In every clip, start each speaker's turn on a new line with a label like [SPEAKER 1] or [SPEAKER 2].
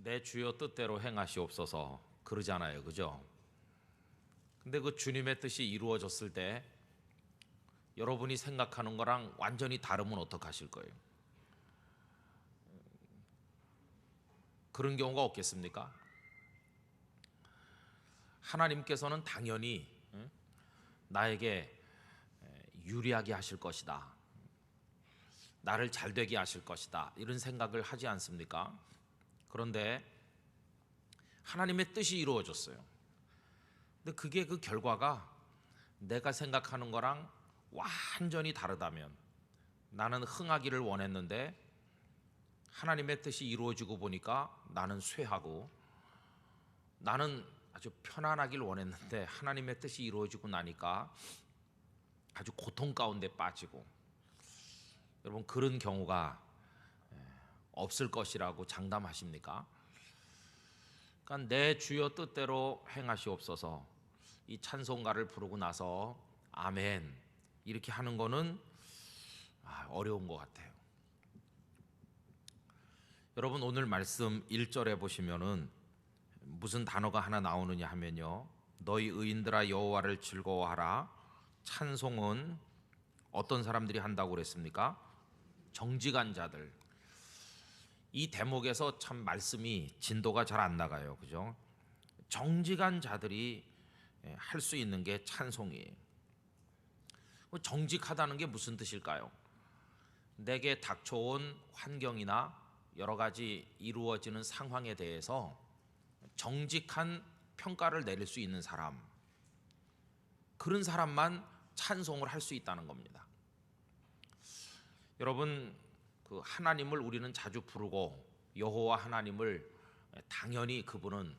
[SPEAKER 1] 내 주여 뜻대로 행하시옵소서 그러잖아요, 그죠? 근데 그 주님의 뜻이 이루어졌을 때 여러분이 생각하는 거랑 완전히 다르면 어떡하실 거예요? 그런 경우가 없겠습니까? 하나님께서는 당연히 나에게 유리하게 하실 것이다, 나를 잘되게 하실 것이다, 이런 생각을 하지 않습니까? 그런데 하나님의 뜻이 이루어졌어요. 근데 그게 그 결과가 내가 생각하는 거랑 완전히 다르다면, 나는 흥하기를 원했는데 하나님의 뜻이 이루어지고 보니까 나는 쇠하고, 나는 아주 편안하길 원했는데 하나님의 뜻이 이루어지고 나니까 아주 고통 가운데 빠지고, 여러분 그런 경우가 없을 것이라고 장담하십니까? 그러니까 내 주여 뜻대로 행하시옵소서, 이 찬송가를 부르고 나서 아멘 이렇게 하는 거는 어려운 것 같아요. 여러분 오늘 말씀 1절에 보시면은 무슨 단어가 하나 나오느냐 하면요, 너희 의인들아 여호와를 즐거워하라. 찬송은 어떤 사람들이 한다고 그랬습니까? 정직한 자들. 이 대목에서 참 말씀이 진도가 잘 안 나가요, 그죠? 정직한 자들이 할 수 있는 게 찬송이에요. 정직하다는 게 무슨 뜻일까요? 내게 닥쳐온 환경이나 여러 가지 이루어지는 상황에 대해서 정직한 평가를 내릴 수 있는 사람, 그런 사람만 찬송을 할 수 있다는 겁니다. 여러분, 그 하나님을 우리는 자주 부르고 여호와 하나님을 당연히 그분은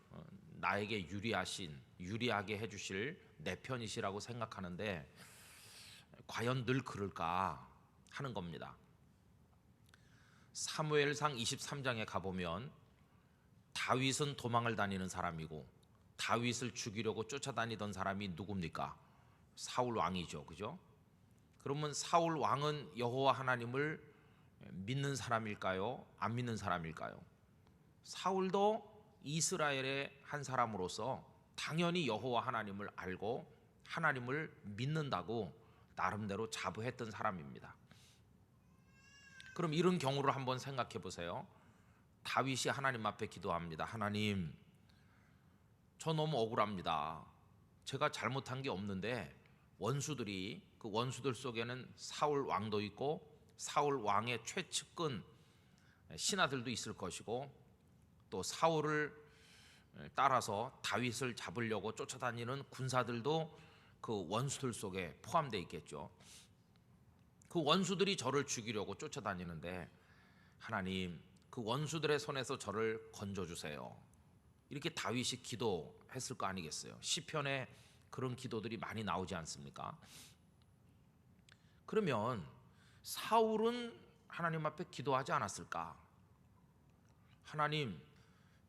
[SPEAKER 1] 나에게 유리하게 해주실 내 편이시라고 생각하는데, 과연 늘 그럴까 하는 겁니다. 사무엘상 23장에 가보면 다윗은 도망을 다니는 사람이고 다윗을 죽이려고 쫓아다니던 사람이 누굽니까? 사울 왕이죠, 그죠? 그러면 사울 왕은 여호와 하나님을 믿는 사람일까요? 안 믿는 사람일까요? 사울도 이스라엘의 한 사람으로서 당연히 여호와 하나님을 알고 하나님을 믿는다고 나름대로 자부했던 사람입니다. 그럼 이런 경우를 한번 생각해 보세요. 다윗이 하나님 앞에 기도합니다. 하나님, 저 너무 억울합니다. 제가 잘못한 게 없는데 원수들이, 그 원수들 속에는 사울 왕도 있고 사울 왕의 최측근 신하들도 있을 것이고, 또 사울을 따라서 다윗을 잡으려고 쫓아다니는 군사들도 그 원수들 속에 포함되어 있겠죠. 그 원수들이 저를 죽이려고 쫓아다니는데 하나님, 그 원수들의 손에서 저를 건져주세요. 이렇게 다윗이 기도했을 거 아니겠어요? 시편에 그런 기도들이 많이 나오지 않습니까? 그러면 사울은 하나님 앞에 기도하지 않았을까? 하나님,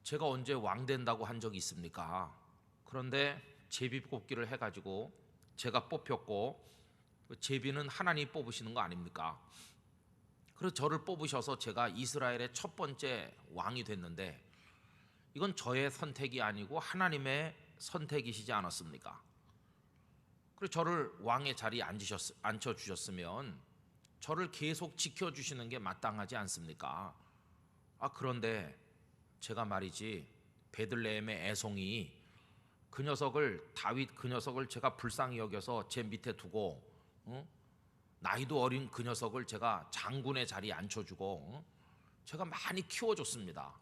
[SPEAKER 1] 제가 언제 왕 된다고 한 적이 있습니까? 그런데 제비뽑기를 해가지고 제가 뽑혔고, 제비는 하나님이 뽑으시는 거 아닙니까? 그래서 저를 뽑으셔서 제가 이스라엘의 첫 번째 왕이 됐는데, 이건 저의 선택이 아니고 하나님의 선택이시지 않았습니까? 그래서 저를 왕의 자리에 앉혀주셨으면 저를 계속 지켜주시는 게 마땅하지 않습니까? 그런데 제가 말이지, 베들레헴의 애송이 그 녀석을, 다윗 그 녀석을 제가 불쌍히 여겨서 제 밑에 두고, 나이도 어린 그 녀석을 제가 장군의 자리에 앉혀주고 제가 많이 키워줬습니다.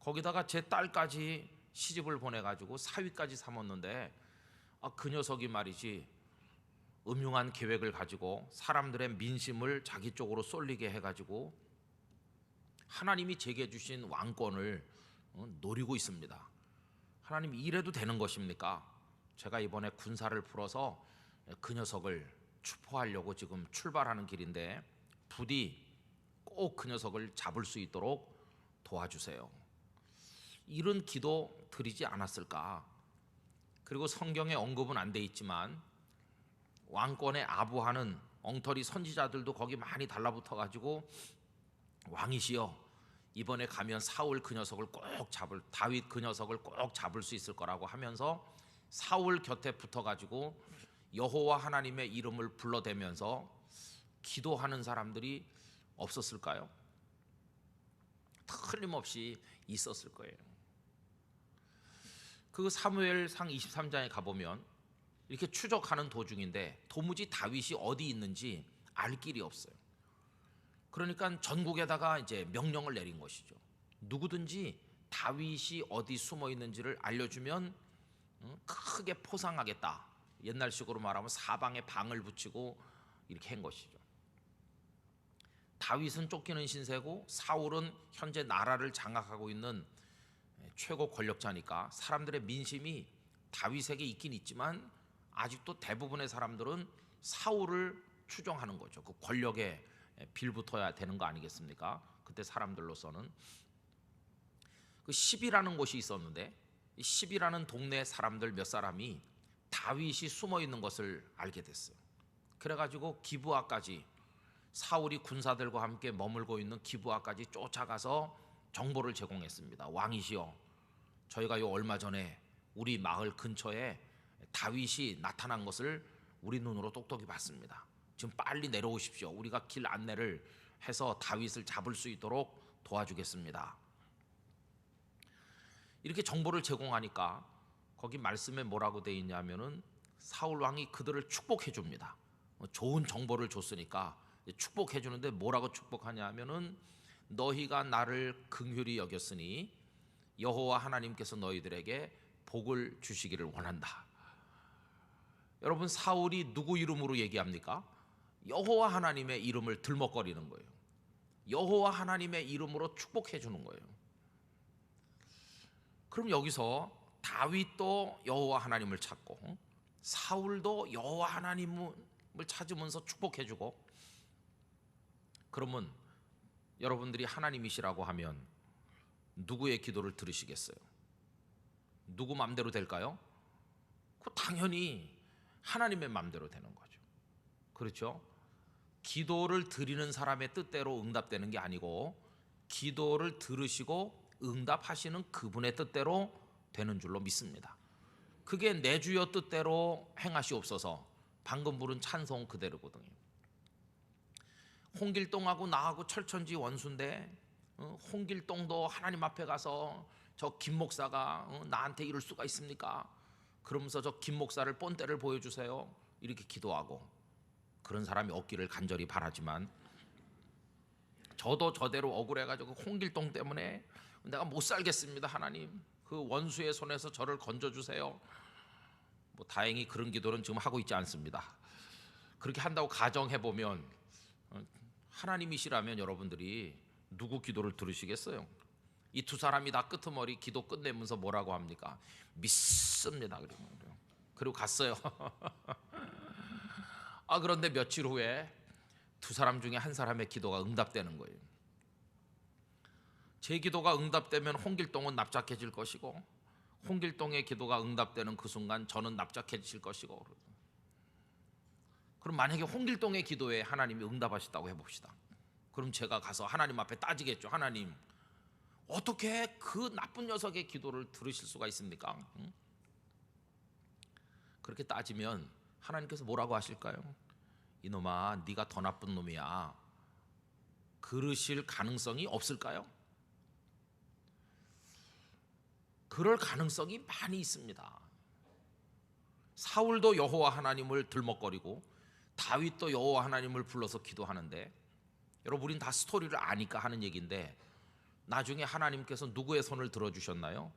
[SPEAKER 1] 거기다가 제 딸까지 시집을 보내가지고 사위까지 삼았는데, 그 녀석이 말이지 음흉한 계획을 가지고 사람들의 민심을 자기 쪽으로 쏠리게 해가지고 하나님이 제게 주신 왕권을 노리고 있습니다. 하나님, 이래도 되는 것입니까? 제가 이번에 군사를 풀어서 그 녀석을 추포하려고 지금 출발하는 길인데 부디 꼭 그 녀석을 잡을 수 있도록 도와주세요. 이런 기도 드리지 않았을까? 그리고 성경에 언급은 안 돼 있지만 왕권에 아부하는 엉터리 선지자들도 거기 많이 달라붙어 가지고 왕이시여, 이번에 가면 사울 그 녀석을 꼭 잡을, 다윗 그 녀석을 꼭 잡을 수 있을 거라고 하면서 사울 곁에 붙어가지고 여호와 하나님의 이름을 불러대면서 기도하는 사람들이 없었을까요? 틀림없이 있었을 거예요. 그 사무엘상 23장에 가보면 이렇게 추적하는 도중인데 도무지 다윗이 어디 있는지 알 길이 없어요. 그러니까 전국에다가 이제 명령을 내린 것이죠. 누구든지 다윗이 어디 숨어 있는지를 알려주면 크게 포상하겠다. 옛날식으로 말하면 사방에 방을 붙이고 이렇게 한 것이죠. 다윗은 쫓기는 신세고 사울은 현재 나라를 장악하고 있는 최고 권력자니까 사람들의 민심이 다윗에게 있긴 있지만 아직도 대부분의 사람들은 사울을 추종하는 거죠. 그 권력에 빌붙어야 되는 거 아니겠습니까? 그때 사람들로서는 그 10이라는 곳이 있었는데 이 10이라는 동네 사람들 몇 사람이 다윗이 숨어 있는 것을 알게 됐어요. 그래가지고 기브아까지 사울이 군사들과 함께 머물고 있는 기브아까지 쫓아가서 정보를 제공했습니다. 왕이시여, 저희가 요 얼마 전에 우리 마을 근처에 다윗이 나타난 것을 우리 눈으로 똑똑히 봤습니다. 지금 빨리 내려오십시오. 우리가 길 안내를 해서 다윗을 잡을 수 있도록 도와주겠습니다. 이렇게 정보를 제공하니까 거기 말씀에 뭐라고 돼 있냐면은 사울 왕이 그들을 축복해 줍니다. 좋은 정보를 줬으니까 축복해 주는데 뭐라고 축복하냐 하면은 너희가 나를 긍휼히 여겼으니 여호와 하나님께서 너희들에게 복을 주시기를 원한다. 여러분, 사울이 누구 이름으로 얘기합니까? 여호와 하나님의 이름을 들먹거리는 거예요. 여호와 하나님의 이름으로 축복해 주는 거예요. 그럼 여기서 다윗도 여호와 하나님을 찾고 사울도 여호와 하나님을 찾으면서 축복해 주고, 그러면 여러분들이 하나님이시라고 하면 누구의 기도를 들으시겠어요? 누구 맘대로 될까요? 그 당연히 하나님의 맘대로 되는 거죠. 그렇죠? 기도를 드리는 사람의 뜻대로 응답되는 게 아니고 기도를 들으시고 응답하시는 그분의 뜻대로 되는 줄로 믿습니다. 그게 내 주여 뜻대로 행하시옵소서, 방금 부른 찬송 그대로거든요. 홍길동하고 나하고 철천지 원수인데 홍길동도 하나님 앞에 가서 저 김 목사가 나한테 이럴 수가 있습니까? 그러면서 저 김 목사를 본때를 보여주세요, 이렇게 기도하고, 그런 사람이 없기를 간절히 바라지만 저도 저대로 억울해가지고 홍길동 때문에 내가 못 살겠습니다. 하나님, 그 원수의 손에서 저를 건져주세요. 뭐 다행히 그런 기도는 지금 하고 있지 않습니다. 그렇게 한다고 가정해보면 하나님이시라면 여러분들이 누구 기도를 들으시겠어요? 이 두 사람이 다 끄트머리 기도 끝내면서 뭐라고 합니까? 믿습니다. 그리고 갔어요. 그런데 며칠 후에 두 사람 중에 한 사람의 기도가 응답되는 거예요. 제 기도가 응답되면 홍길동은 납작해질 것이고 홍길동의 기도가 응답되는 그 순간 저는 납작해질 것이고, 그럼 만약에 홍길동의 기도에 하나님이 응답하셨다고 해봅시다. 그럼 제가 가서 하나님 앞에 따지겠죠. 하나님, 어떻게 그 나쁜 녀석의 기도를 들으실 수가 있습니까? 그렇게 따지면 하나님께서 뭐라고 하실까요? 이놈아, 네가 더 나쁜 놈이야. 그러실 가능성이 없을까요? 그럴 가능성이 많이 있습니다. 사울도 여호와 하나님을 들먹거리고 다윗도 여호와 하나님을 불러서 기도하는데, 여러분, 우린 다 스토리를 아니까 하는 얘기인데 나중에 하나님께서 누구의 손을 들어주셨나요?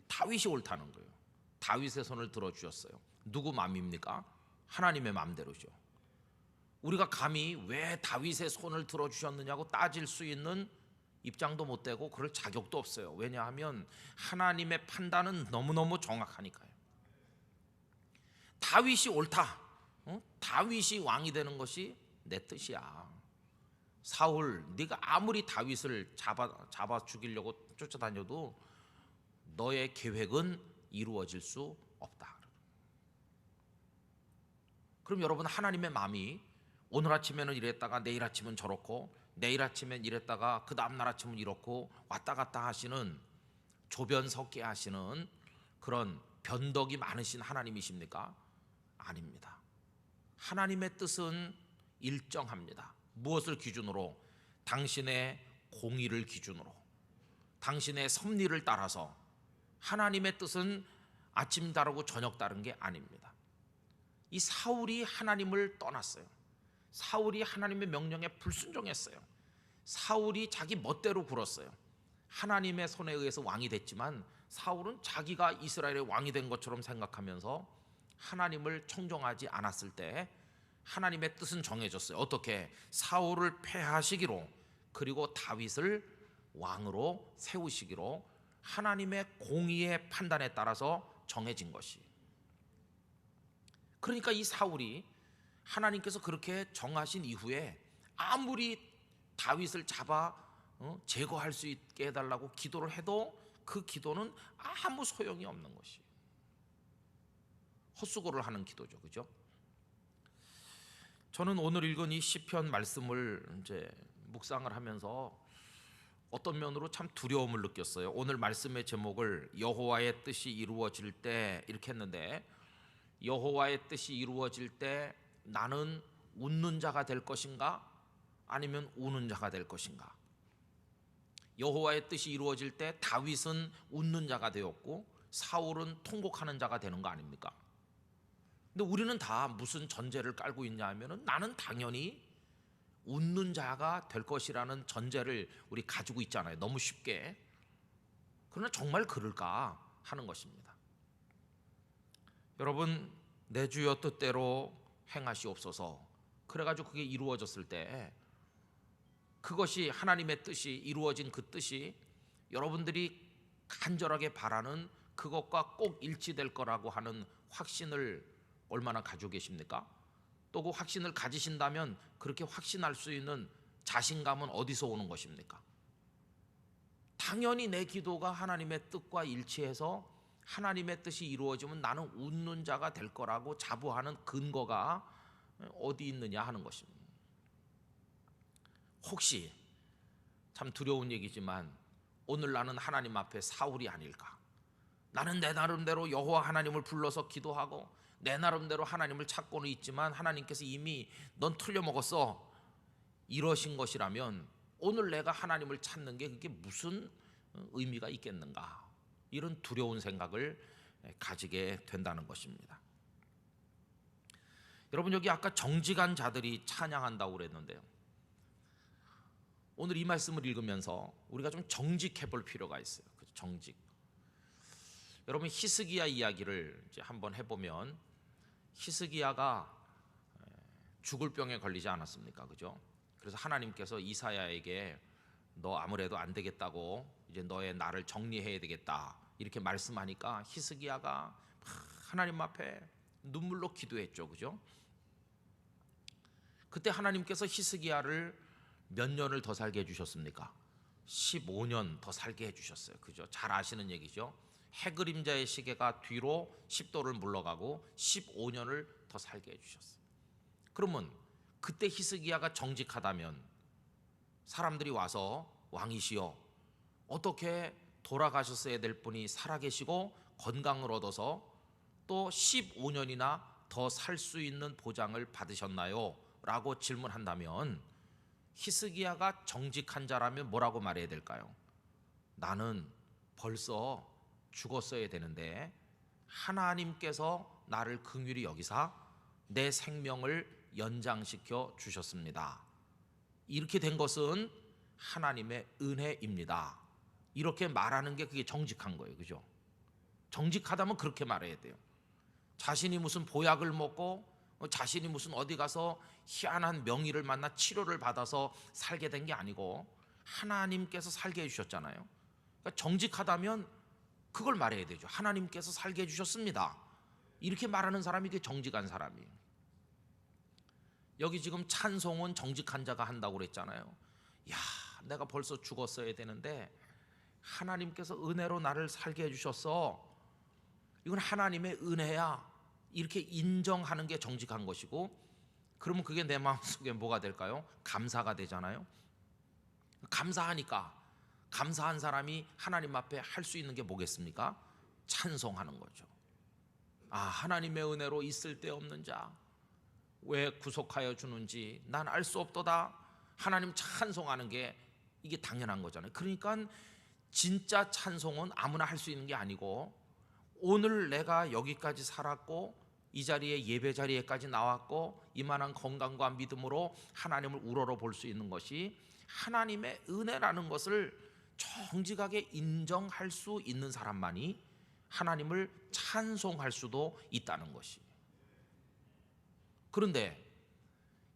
[SPEAKER 1] 다윗이 옳다는 거예요. 다윗의 손을 들어주셨어요. 누구 맘입니까? 하나님의 맘대로죠. 우리가 감히 왜 다윗의 손을 들어주셨느냐고 따질 수 있는 입장도 못 되고 그럴 자격도 없어요. 왜냐하면 하나님의 판단은 너무너무 정확하니까요. 다윗이 옳다, 다윗이 왕이 되는 것이 내 뜻이야. 사울, 네가 아무리 다윗을 잡아 죽이려고 쫓아다녀도 너의 계획은 이루어질 수 없다. 그럼 여러분, 하나님의 마음이 오늘 아침에는 이랬다가 내일 아침은 저렇고 내일 아침엔 이랬다가 그 다음날 아침은 이렇고 왔다 갔다 하시는, 조변 섞게 하시는 그런 변덕이 많으신 하나님이십니까? 아닙니다. 하나님의 뜻은 일정합니다. 무엇을 기준으로? 당신의 공의를 기준으로, 당신의 섭리를 따라서. 하나님의 뜻은 아침 다르고 저녁 다른 게 아닙니다. 이 사울이 하나님을 떠났어요. 사울이 하나님의 명령에 불순종했어요. 사울이 자기 멋대로 굴었어요. 하나님의 손에 의해서 왕이 됐지만 사울은 자기가 이스라엘의 왕이 된 것처럼 생각하면서 하나님을 청종하지 않았을 때 하나님의 뜻은 정해졌어요. 어떻게? 사울을 폐하시기로, 그리고 다윗을 왕으로 세우시기로 하나님의 공의의 판단에 따라서 정해진 것이. 그러니까 이 사울이 하나님께서 그렇게 정하신 이후에 아무리 다윗을 잡아 제거할 수 있게 해달라고 기도를 해도 그 기도는 아무 소용이 없는 것이, 헛수고를 하는 기도죠. 그죠? 저는 오늘 읽은 이 시편 말씀을 이제 묵상을 하면서 어떤 면으로 참 두려움을 느꼈어요. 오늘 말씀의 제목을 여호와의 뜻이 이루어질 때 이렇게 했는데, 여호와의 뜻이 이루어질 때 나는 웃는 자가 될 것인가 아니면 우는 자가 될 것인가? 여호와의 뜻이 이루어질 때 다윗은 웃는 자가 되었고 사울은 통곡하는 자가 되는 거 아닙니까? 근데 우리는 다 무슨 전제를 깔고 있냐 하면은 나는 당연히 웃는 자가 될 것이라는 전제를 우리 가지고 있잖아요. 너무 쉽게. 그러나 정말 그럴까 하는 것입니다. 여러분, 내 주여 뜻대로 행하시옵소서. 그래가지고 그게 이루어졌을 때, 그것이 하나님의 뜻이 이루어진 그 뜻이 여러분들이 간절하게 바라는 그것과 꼭 일치될 거라고 하는 확신을 얼마나 가지고 계십니까? 또 그 확신을 가지신다면 그렇게 확신할 수 있는 자신감은 어디서 오는 것입니까? 당연히 내 기도가 하나님의 뜻과 일치해서 하나님의 뜻이 이루어지면 나는 웃는 자가 될 거라고 자부하는 근거가 어디 있느냐 하는 것입니다. 혹시, 참 두려운 얘기지만 오늘 나는 하나님 앞에 사울이 아닐까? 나는 내 나름대로 여호와 하나님을 불러서 기도하고 내 나름대로 하나님을 찾고는 있지만 하나님께서 이미 넌 틀려먹었어 이러신 것이라면 오늘 내가 하나님을 찾는 게 그게 무슨 의미가 있겠는가? 이런 두려운 생각을 가지게 된다는 것입니다. 여러분, 여기 아까 정직한 자들이 찬양한다고 그랬는데요, 오늘 이 말씀을 읽으면서 우리가 좀 정직해 볼 필요가 있어요. 정직. 여러분, 히스기야 이야기를 이제 한번 해보면, 히스기야가 죽을 병에 걸리지 않았습니까? 그죠? 그래서 하나님께서 이사야에게 너 아무래도 안 되겠다고, 이제 너의 나를 정리해야 되겠다 이렇게 말씀하니까 히스기야가 하나님 앞에 눈물로 기도했죠. 그죠? 그때 하나님께서 히스기야를 몇 년을 더 살게 해주셨습니까? 15년 더 살게 해주셨어요. 그죠? 잘 아시는 얘기죠. 해그림자의 시계가 뒤로 10도를 물러가고 15년을 더 살게 해주셨어요. 그러면 그때 히스기야가 정직하다면 사람들이 와서 왕이시여, 어떻게 돌아가셨어야 될 분이 살아계시고 건강을 얻어서 또 15년이나 더 살 수 있는 보장을 받으셨나요? 라고 질문한다면 히스기야가 정직한 자라면 뭐라고 말해야 될까요? 나는 벌써 죽었어야 되는데 하나님께서 나를 긍휼히 여기사 내 생명을 연장시켜 주셨습니다. 이렇게 된 것은 하나님의 은혜입니다. 이렇게 말하는 게 그게 정직한 거예요. 그죠? 정직하다면 그렇게 말해야 돼요. 자신이 무슨 보약을 먹고 자신이 무슨 어디 가서 희한한 명의를 만나 치료를 받아서 살게 된 게 아니고 하나님께서 살게 해주셨잖아요. 그러니까 정직하다면 그걸 말해야 되죠. 하나님께서 살게 해주셨습니다. 이렇게 말하는 사람이 그게 정직한 사람이에요. 여기 지금 찬송은 정직한 자가 한다고 그랬잖아요. 야, 내가 벌써 죽었어야 되는데 하나님께서 은혜로 나를 살게 해주셨어. 이건 하나님의 은혜야. 이렇게 인정하는 게 정직한 것이고, 그러면 그게 내 마음속에 뭐가 될까요? 감사가 되잖아요. 감사하니까 감사한 사람이 하나님 앞에 할 수 있는 게 뭐겠습니까? 찬송하는 거죠. 아, 하나님의 은혜로 있을 데 없는 자 왜 구속하여 주는지 난 알 수 없도다. 하나님 찬송하는 게 이게 당연한 거잖아요. 그러니까 진짜 찬송은 아무나 할 수 있는 게 아니고, 오늘 내가 여기까지 살았고 이 자리에 예배 자리에까지 나왔고 이만한 건강과 믿음으로 하나님을 우러러 볼 수 있는 것이 하나님의 은혜라는 것을 정직하게 인정할 수 있는 사람만이 하나님을 찬송할 수도 있다는 것이. 그런데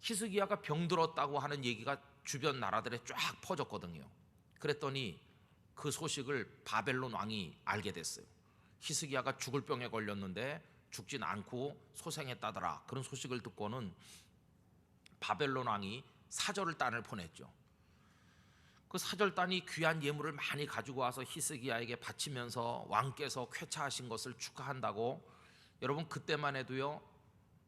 [SPEAKER 1] 히스기야가 병들었다고 하는 얘기가 주변 나라들에 쫙 퍼졌거든요. 그랬더니 그 소식을 바벨론 왕이 알게 됐어요. 히스기야가 죽을 병에 걸렸는데 죽진 않고 소생했다더라. 그런 소식을 듣고는 바벨론 왕이 사절단을 보냈죠. 그 사절단이 귀한 예물을 많이 가지고 와서 히스기야에게 바치면서 왕께서 쾌차하신 것을 축하한다고. 여러분, 그때만 해도요,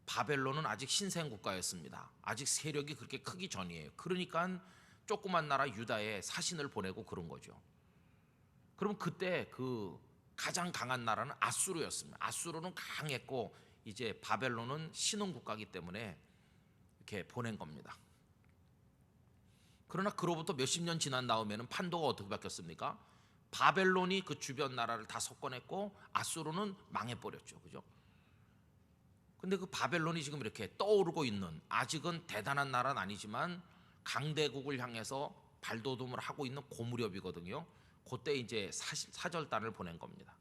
[SPEAKER 1] 바벨론은 아직 신생국가였습니다. 아직 세력이 그렇게 크기 전이에요. 그러니까 조그만 나라 유다에 사신을 보내고 그런 거죠. 그럼 그때 그 가장 강한 나라는 아수르였습니다. 아수르는 강했고 이제 바벨론은 신흥국가이기 때문에 이렇게 보낸 겁니다. 그러나 그로부터 몇십 년 지난 다음에는 판도가 어떻게 바뀌었습니까? 바벨론이 그 주변 나라를 다 석권했고 아수르는 망해버렸죠. 그죠? 근데 그 바벨론이 지금 이렇게 떠오르고 있는, 아직은 대단한 나라는 아니지만 강대국을 향해서 발돋움을 하고 있는 고무렵이거든요. 그때 이제 사절단을 보낸 겁니다.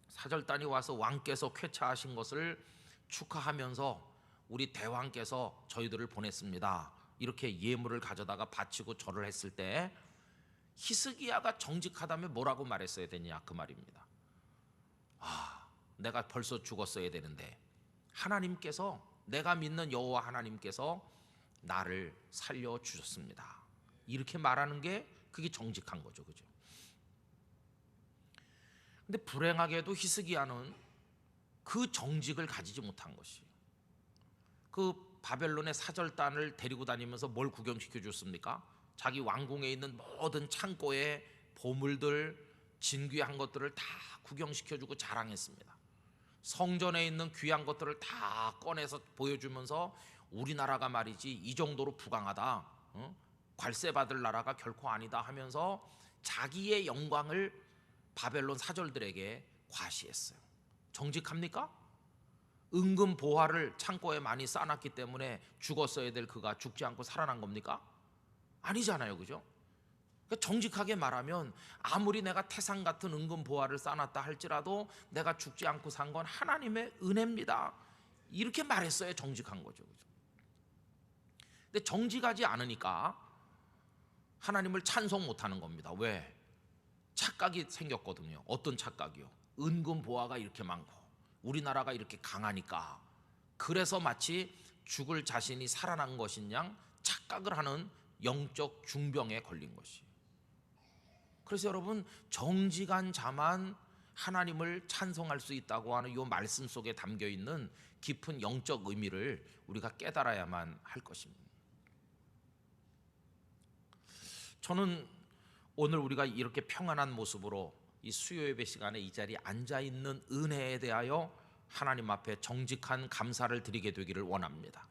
[SPEAKER 1] 사절단이 와서 왕께서 쾌차하신 것을 축하하면서 우리 대왕께서 저희들을 보냈습니다. 이렇게 예물을 가져다가 바치고 절을 했을 때 히스기야가 정직하다면 뭐라고 말했어야 되냐, 그 말입니다. 아, 내가 벌써 죽었어야 되는데 하나님께서, 내가 믿는 여호와 하나님께서 나를 살려 주셨습니다. 이렇게 말하는 게 그게 정직한 거죠. 그죠? 근데 불행하게도 히스기야는 그 정직을 가지지 못한 것이, 그 바벨론의 사절단을 데리고 다니면서 뭘 구경시켜 줬습니까? 자기 왕궁에 있는 모든 창고에 보물들, 진귀한 것들을 다 구경시켜 주고 자랑했습니다. 성전에 있는 귀한 것들을 다 꺼내서 보여주면서 우리나라가 말이지 이 정도로 부강하다, 관세 받을 나라가 결코 아니다 하면서 자기의 영광을 바벨론 사절들에게 과시했어요. 정직합니까? 은금 보화를 창고에 많이 쌓아놨기 때문에 죽었어야 될 그가 죽지 않고 살아난 겁니까? 아니잖아요. 그죠? 그러니까 정직하게 말하면 아무리 내가 태산 같은 은금 보화를 쌓아놨다 할지라도 내가 죽지 않고 산 건 하나님의 은혜입니다. 이렇게 말했어야 정직한 거죠. 그죠? 근데 정직하지 않으니까 하나님을 찬송 못하는 겁니다. 왜? 착각이 생겼거든요. 어떤 착각이요? 은금 보화가 이렇게 많고 우리나라가 이렇게 강하니까, 그래서 마치 죽을 자신이 살아난 것인 양 착각을 하는 영적 중병에 걸린 것이. 그래서 여러분, 정직한 자만 하나님을 찬송할 수 있다고 하는 이 말씀 속에 담겨 있는 깊은 영적 의미를 우리가 깨달아야만 할 것입니다. 저는 오늘 우리가 이렇게 평안한 모습으로 이 수요 예배 시간에 이 자리에 앉아 있는 은혜에 대하여 하나님 앞에 정직한 감사를 드리게 되기를 원합니다.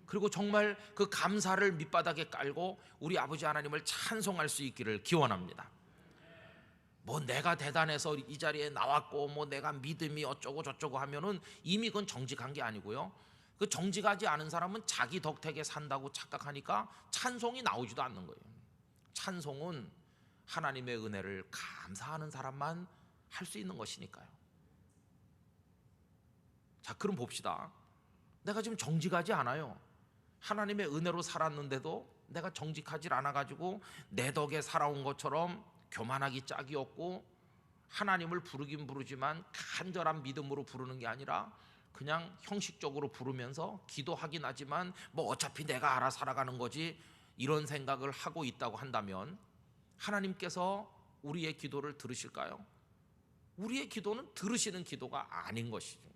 [SPEAKER 1] 그리고 정말 그 감사를 밑바닥에 깔고 우리 아버지 하나님을 찬송할 수 있기를 기원합니다. 뭐 내가 대단해서 이 자리에 나왔고 뭐 내가 믿음이 어쩌고 저쩌고 하면은 이미 그건 정직한 게 아니고요. 그 정직하지 않은 사람은 자기 덕택에 산다고 착각하니까 찬송이 나오지도 않는 거예요. 찬송은 하나님의 은혜를 감사하는 사람만 할 수 있는 것이니까요. 자, 그럼 봅시다. 내가 지금 정직하지 않아요. 하나님의 은혜로 살았는데도 내가 정직하지 않아가지고 내 덕에 살아온 것처럼 교만하기 짝이 없고, 하나님을 부르긴 부르지만 간절한 믿음으로 부르는 게 아니라 그냥 형식적으로 부르면서 기도하긴 하지만 뭐 어차피 내가 알아 살아가는 거지, 이런 생각을 하고 있다고 한다면 하나님께서 우리의 기도를 들으실까요? 우리의 기도는 들으시는 기도가 아닌 것이죠.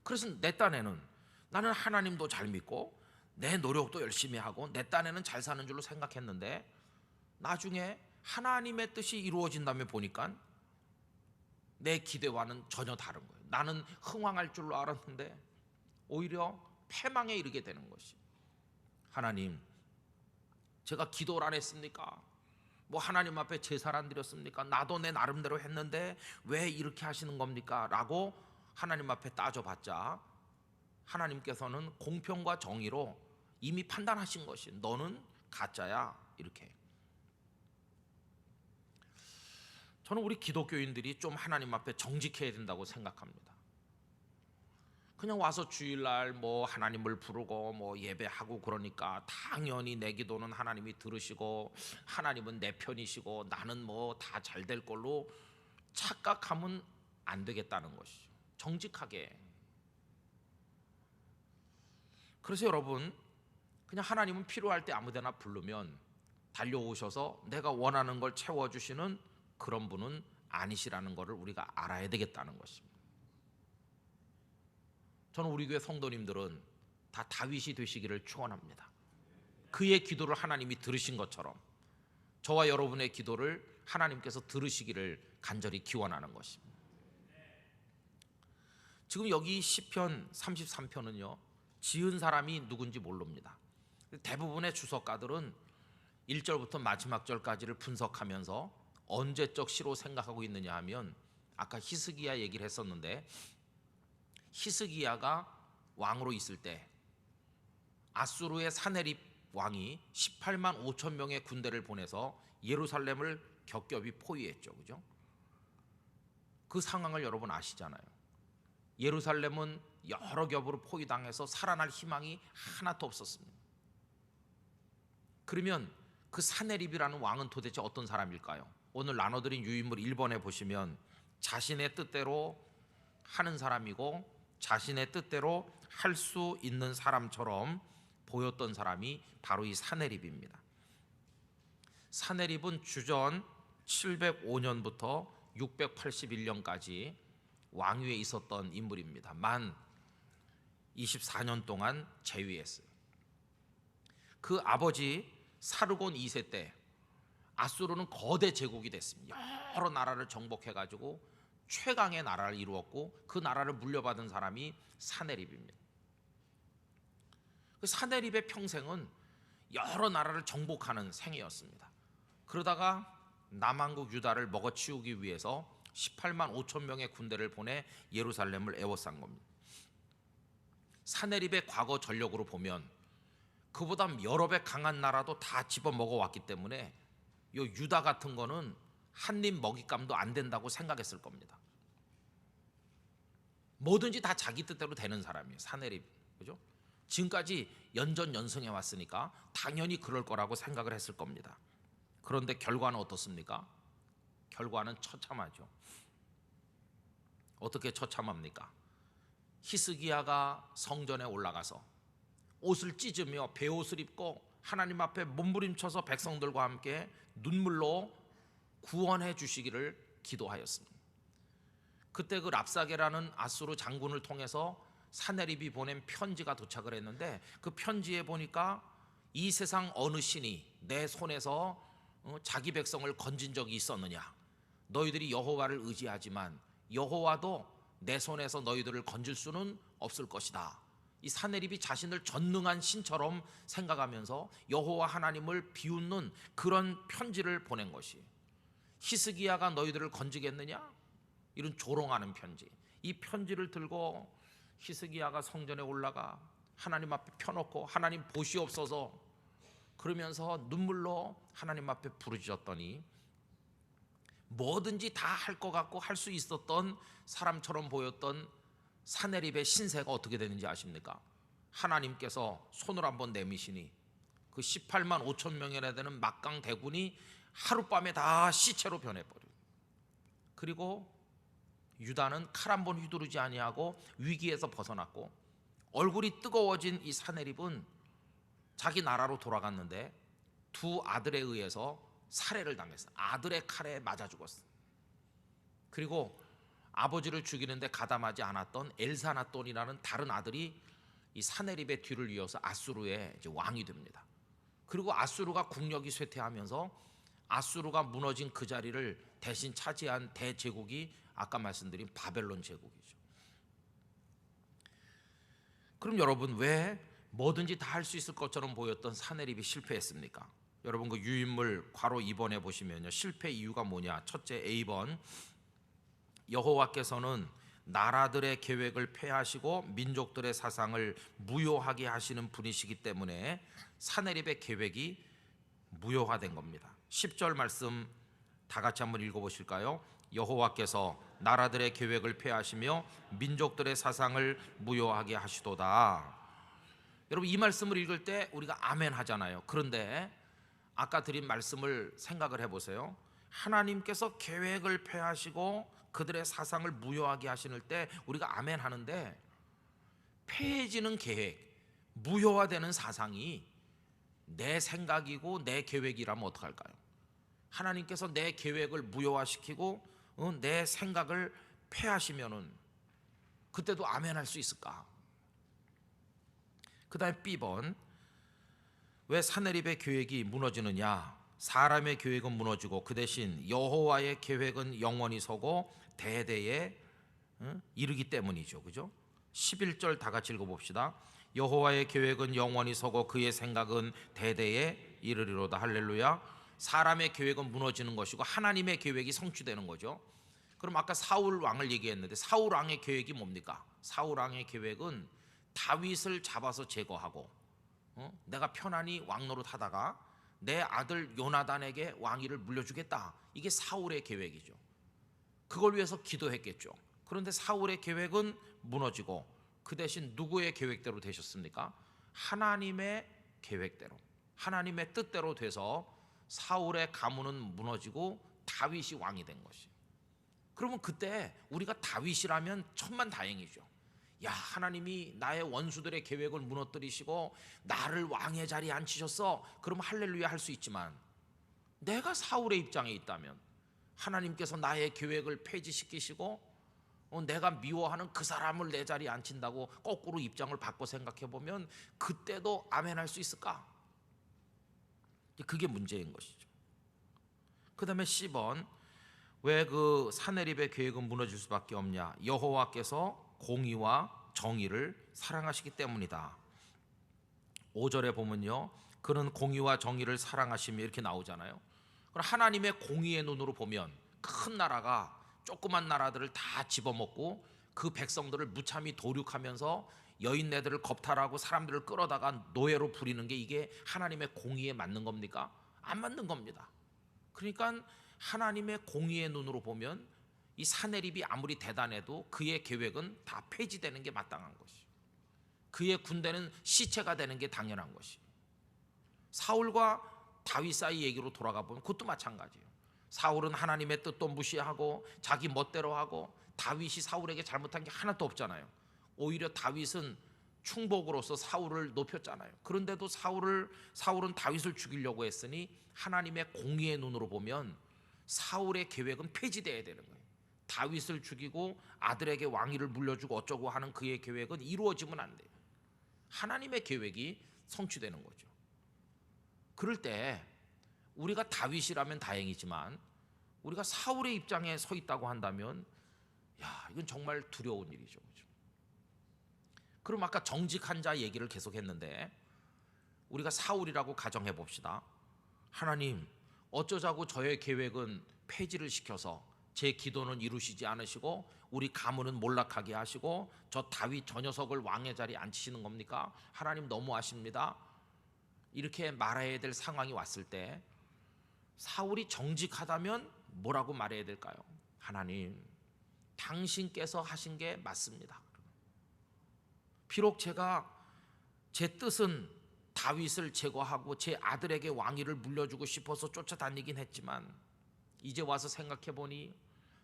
[SPEAKER 1] 그래서 내 딴에는 나는 하나님도 잘 믿고 내 노력도 열심히 하고 내 딴에는 잘 사는 줄로 생각했는데 나중에 하나님의 뜻이 이루어진다며 보니까 내 기대와는 전혀 다른 거예요. 나는 흥왕할 줄로 알았는데 오히려 패망에 이르게 되는 것이. 하나님, 제가 기도를 안 했습니까? 뭐 하나님 앞에 제사를 안 드렸습니까? 나도 내 나름대로 했는데 왜 이렇게 하시는 겁니까? 라고 하나님 앞에 따져봤자 하나님께서는 공평과 정의로 이미 판단하신 것이 너는 가짜야, 이렇게. 저는 우리 기독교인들이 좀 하나님 앞에 정직해야 된다고 생각합니다. 그냥 와서 주일날 뭐 하나님을 부르고 뭐 예배하고 그러니까 당연히 내 기도는 하나님이 들으시고 하나님은 내 편이시고 나는 뭐 다 잘 될 걸로 착각하면 안 되겠다는 것이죠. 정직하게. 그래서 여러분, 그냥 하나님은 필요할 때 아무데나 부르면 달려오셔서 내가 원하는 걸 채워주시는 그런 분은 아니시라는 것을 우리가 알아야 되겠다는 것입니다. 저는 우리 교회 성도님들은 다 다윗이 되시기를 축원합니다. 그의 기도를 하나님이 들으신 것처럼 저와 여러분의 기도를 하나님께서 들으시기를 간절히 기원하는 것입니다. 지금 여기 시편 33편은요 지은 사람이 누군지 모릅니다. 대부분의 주석가들은 1절부터 마지막 절까지를 분석하면서 언제적 시로 생각하고 있느냐 하면 아까 히스기야 얘기를 했었는데 히스기야가 왕으로 있을 때 아수르의 사네립 왕이 18만 5천 명의 군대를 보내서 예루살렘을 겹겹이 포위했죠. 그죠? 그 상황을 여러분 아시잖아요. 예루살렘은 여러 겹으로 포위당해서 살아날 희망이 하나도 없었습니다. 그러면 그 사네립이라는 왕은 도대체 어떤 사람일까요? 오늘 나눠드린 유인물 1번에 보시면 자신의 뜻대로 하는 사람이고 자신의 뜻대로 할 수 있는 사람처럼 보였던 사람이 바로 이 사네립입니다. 사네립은 주전 705년부터 681년까지 왕위에 있었던 인물입니다. 만 24년 동안 재위했어요. 그 아버지 사르곤 2세 때 아수르는 거대 제국이 됐습니다. 여러 나라를 정복해가지고 최강의 나라를 이루었고 그 나라를 물려받은 사람이 사네립입니다. 그 사네립의 평생은 여러 나라를 정복하는 생애였습니다. 그러다가 남한국 유다를 먹어치우기 위해서 18만 5천 명의 군대를 보내 예루살렘을 에워싼 겁니다. 사네립의 과거 전력으로 보면 그보다 여러 배 강한 나라도 다 집어먹어왔기 때문에 이 유다 같은 거는 한 입 먹잇감도 안 된다고 생각했을 겁니다. 뭐든지 다 자기 뜻대로 되는 사람이에요, 사네립. 그죠? 지금까지 연전연승해 왔으니까 당연히 그럴 거라고 생각을 했을 겁니다. 그런데 결과는 어떻습니까? 결과는 처참하죠. 어떻게 처참합니까? 히스기야가 성전에 올라가서 옷을 찢으며 베옷을 입고 하나님 앞에 몸부림쳐서 백성들과 함께 눈물로 구원해 주시기를 기도하였습니다. 그때 그 랍사게라는 아수르 장군을 통해서 사네립이 보낸 편지가 도착을 했는데 그 편지에 보니까 이 세상 어느 신이 내 손에서 자기 백성을 건진 적이 있었느냐? 너희들이 여호와를 의지하지만 여호와도 내 손에서 너희들을 건질 수는 없을 것이다. 이 사네립이 자신을 전능한 신처럼 생각하면서 여호와 하나님을 비웃는 그런 편지를 보낸 것이, 히스기야가 너희들을 건지겠느냐? 이런 조롱하는 편지. 이 편지를 들고 히스기야가 성전에 올라가 하나님 앞에 펴놓고 하나님 보시옵소서 그러면서 눈물로 하나님 앞에 부르짖었더니 뭐든지 다 할 것 같고 할 수 있었던 사람처럼 보였던 사네립의 신세가 어떻게 되는지 아십니까? 하나님께서 손을 한번 내미시니 그 18만 5천 명이나 되는 막강 대군이 하룻밤에 다 시체로 변해버려요. 그리고 유다는 칼 한 번 휘두르지 아니하고 위기에서 벗어났고 얼굴이 뜨거워진 이 사네립은 자기 나라로 돌아갔는데 두 아들에 의해서 살해를 당했어요. 아들의 칼에 맞아 죽었어요. 그리고 아버지를 죽이는데 가담하지 않았던 엘사나돈이라는 다른 아들이 이 사네립의 뒤를 이어서 아수르의 이제 왕이 됩니다. 그리고 아수르가 국력이 쇠퇴하면서 아수르가 무너진 그 자리를 대신 차지한 대제국이 아까 말씀드린 바벨론 제국이죠. 그럼 여러분, 왜 뭐든지 다 할 수 있을 것처럼 보였던 사네립이 실패했습니까? 여러분, 그 유인물 괄호 2번에 보시면요, 실패 이유가 뭐냐? 첫째, A번, 여호와께서는 나라들의 계획을 폐하시고 민족들의 사상을 무효하게 하시는 분이시기 때문에 사네립의 계획이 무효화된 겁니다. 10절 말씀 다 같이 한번 읽어보실까요? 여호와께서 나라들의 계획을 폐하시며 민족들의 사상을 무효하게 하시도다. 여러분, 이 말씀을 읽을 때 우리가 아멘 하잖아요. 그런데 아까 드린 말씀을 생각을 해보세요. 하나님께서 계획을 폐하시고 그들의 사상을 무효하게 하시는 때 우리가 아멘 하는데, 폐해지는 계획, 무효화되는 사상이 내 생각이고 내 계획이라면 어떡할까요? 하나님께서 내 계획을 무효화시키고 내 생각을 폐하시면은 그때도 아멘 할 수 있을까? 그 다음에 B번, 왜 사네립의 계획이 무너지느냐? 사람의 계획은 무너지고 그 대신 여호와의 계획은 영원히 서고 대대에 이르기 때문이죠. 그죠? 11절 다 같이 읽어봅시다. 여호와의 계획은 영원히 서고 그의 생각은 대대에 이르리로다. 할렐루야. 사람의 계획은 무너지는 것이고 하나님의 계획이 성취되는 거죠. 그럼 아까 사울 왕을 얘기했는데 사울 왕의 계획이 뭡니까? 사울 왕의 계획은 다윗을 잡아서 제거하고 내가 편안히 왕노릇 하다가 내 아들 요나단에게 왕위를 물려주겠다. 이게 사울의 계획이죠. 그걸 위해서 기도했겠죠. 그런데 사울의 계획은 무너지고 그 대신 누구의 계획대로 되셨습니까? 하나님의 계획대로, 하나님의 뜻대로 돼서 사울의 가문은 무너지고 다윗이 왕이 된 것이에요. 그러면 그때 우리가 다윗이라면 천만다행이죠. 야, 하나님이 나의 원수들의 계획을 무너뜨리시고 나를 왕의 자리에 앉히셨어. 그러면 할렐루야 할 수 있지만, 내가 사울의 입장에 있다면 하나님께서 나의 계획을 폐지시키시고 내가 미워하는 그 사람을 내 자리에 앉힌다고 거꾸로 입장을 바꿔 생각해 보면 그때도 아멘 할 수 있을까? 그게 문제인 것이죠. 그 다음에 C번, 왜 그 사네립의 계획은 무너질 수밖에 없냐? 여호와께서 공의와 정의를 사랑하시기 때문이다. 5절에 보면요, 그는 공의와 정의를 사랑하시며 이렇게 나오잖아요. 그럼 하나님의 공의의 눈으로 보면 큰 나라가 조그만 나라들을 다 집어먹고 그 백성들을 무참히 도륙하면서 여인네들을 겁탈하고 사람들을 끌어다가 노예로 부리는 게 이게 하나님의 공의에 맞는 겁니까? 안 맞는 겁니다. 그러니까 하나님의 공의의 눈으로 보면 이 사네립이 아무리 대단해도 그의 계획은 다 폐지되는 게 마땅한 것이에요. 그의 군대는 시체가 되는 게 당연한 것이에요. 사울과 다윗 사이 얘기로 돌아가 보면 그것도 마찬가지예요. 사울은 하나님의 뜻도 무시하고 자기 멋대로 하고, 다윗이 사울에게 잘못한 게 하나도 없잖아요. 오히려 다윗은 충복으로서 사울을 높였잖아요. 그런데도 사울은 다윗을 죽이려고 했으니 하나님의 공의의 눈으로 보면 사울의 계획은 폐지되어야 되는 거예요. 다윗을 죽이고 아들에게 왕위를 물려주고 어쩌고 하는 그의 계획은 이루어지면 안 돼요. 하나님의 계획이 성취되는 거죠. 그럴 때 우리가 다윗이라면 다행이지만 우리가 사울의 입장에 서 있다고 한다면, 야, 이건 정말 두려운 일이죠. 그렇죠? 그럼 아까 정직한 자 얘기를 계속 했는데 우리가 사울이라고 가정해 봅시다. 하나님, 어쩌자고 저의 계획은 폐지를 시켜서 제 기도는 이루시지 않으시고 우리 가문은 몰락하게 하시고 저 다윗 저 녀석을 왕의 자리에 앉히시는 겁니까? 하나님 너무하십니다. 이렇게 말해야 될 상황이 왔을 때 사울이 정직하다면 뭐라고 말해야 될까요? 하나님, 당신께서 하신 게 맞습니다. 비록 제가 제 뜻은 다윗을 제거하고 제 아들에게 왕위를 물려주고 싶어서 쫓아다니긴 했지만 이제 와서 생각해 보니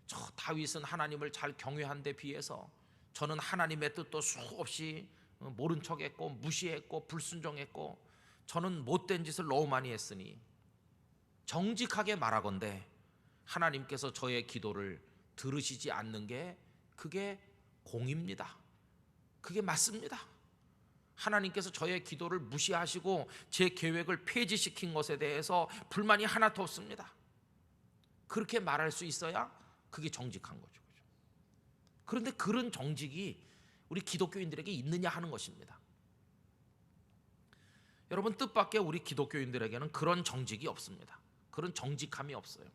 [SPEAKER 1] 저 다윗은 하나님을 잘 경외한 데 비해서 저는 하나님의 뜻도 수없이 모른 척했고 무시했고 불순종했고 저는 못된 짓을 너무 많이 했으니 정직하게 말하건대 하나님께서 저의 기도를 들으시지 않는 게 그게 공입니다. 그게 맞습니다. 하나님께서 저의 기도를 무시하시고 제 계획을 폐지시킨 것에 대해서 불만이 하나도 없습니다. 그렇게 말할 수 있어야 그게 정직한 거죠. 그런데 그런 정직이 우리 기독교인들에게 있느냐 하는 것입니다. 여러분, 뜻밖의 우리 기독교인들에게는 그런 정직이 없습니다. 그런 정직함이 없어요.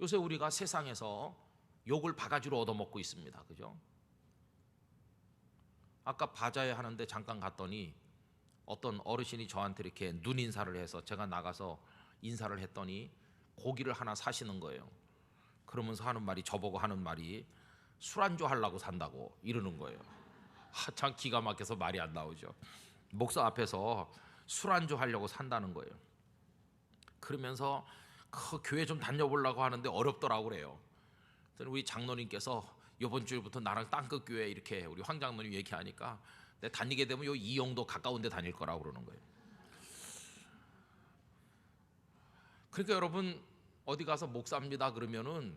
[SPEAKER 1] 요새 우리가 세상에서 욕을 바가지로 얻어먹고 있습니다. 그죠? 아까 바자회 하는데 잠깐 갔더니 어떤 어르신이 저한테 이렇게 눈 인사를 해서 제가 나가서 인사를 했더니 고기를 하나 사시는 거예요. 그러면서 하는 말이, 저보고 하는 말이 술안주 하려고 산다고 이러는 거예요. 참 기가 막혀서 말이 안 나오죠. 목사 앞에서 술안주 하려고 산다는 거예요. 그러면서 그 교회 좀 다녀보려고 하는데 어렵더라고 그래요. 우리 장로님께서 이번 주부터 나랑 땅끝 교회 이렇게 우리 황 장로님 얘기하니까 내 다니게 되면 요 이영도 가까운 데 다닐 거라고 그러는 거예요. 그러니까 여러분, 어디 가서 목사입니다 그러면은